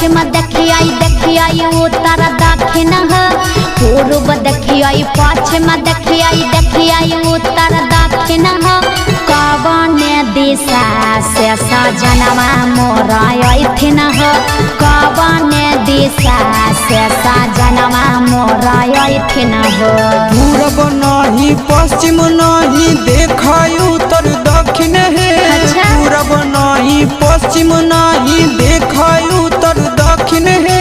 पश्चिम देखियाई उत्तर दक्षिण पूर्व देखियाई पश्चिम देखियाई उत्तर दक्षिण कवन दिशा से सजनवा मोरा अइथिन कवन दिशा से सजनवा मोरा अइथिन पूरब नहीं पश्चिम नहीं देखाई उत्तर दक्षिण है। अच्छा? पूरब नहीं पश्चिम नहीं देखाई उत्तर दक्षिण है।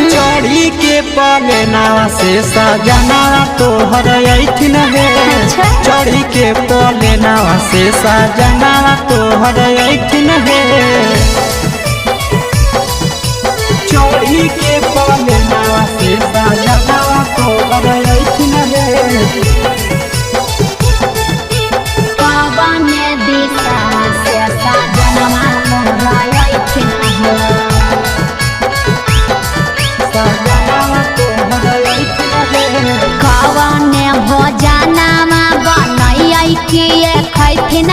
चढ़ी के पलेना से सजना तोहर अइथिन है। अच्छा? चढ़ी के पलेना से सजना तोहर अइथिन है। चढ़ी के पलेना से सजना तोहर अइथिन है। कवन दिशा से सजनवा मोरा अइथिन कवन भोजनमा बनैयै किए खैथिन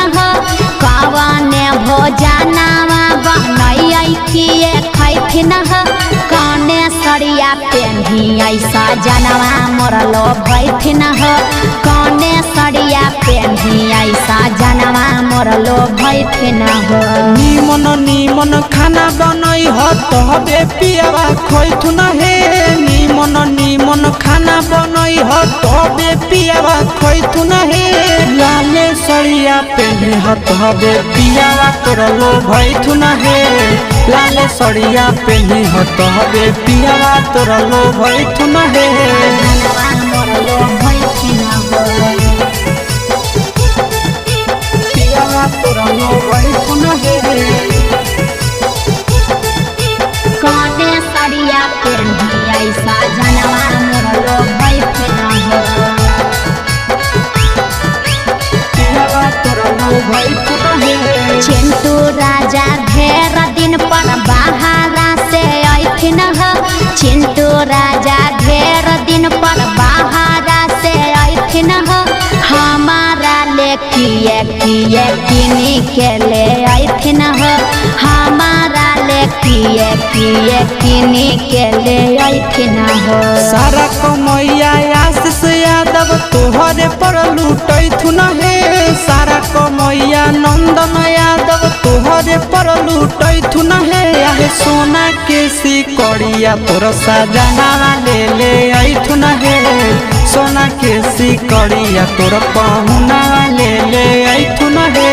कवन भोजनमा बनैयै किए खैथिन कने सरिया पेन्हियै सजनवा मोर लोभैथिन कने सरिया पेन्हियै सजनवा मोर लोभैथिन निमन निमन खाना बनई ह तबे पियावा खैथुन हे। निमन निमन खाना बनई ह तबे पियावा खैथुन हे। लाले सरिया पेन्हे ह तबे पियावा तोर लोभैथुन हे। लाले सरिया पेन्हे ह तबे पियावा तोर लोभैथुन हे। सजनवा मोर लोभैथिन पियावा तोर लोभैथुन हे। कने सरिया पेन्हियै सजनवा मोर लोभैथिन पियावा तोर लोभैथुन हे। चिंटू राजा ढेर दिन पर बाहरा से अइथिन चिंटू राजा ढेर दिन पर बाहरा से अइथिन हमारा ले किए किए किनी के ले अइथिन हमारा ले किए किए किनी के ले अइथिन सारा कमैया आशीष यादव तोहरे पर लूटैथुन हे। सारा कमैया नंदन यादव तोहरे पर लूटैथुन हे। आहे सोना के सिकड़िया तोर सजना ले अइथुन हे। सोना के सिकड़िया तोर पहुना ले अइथुन हे।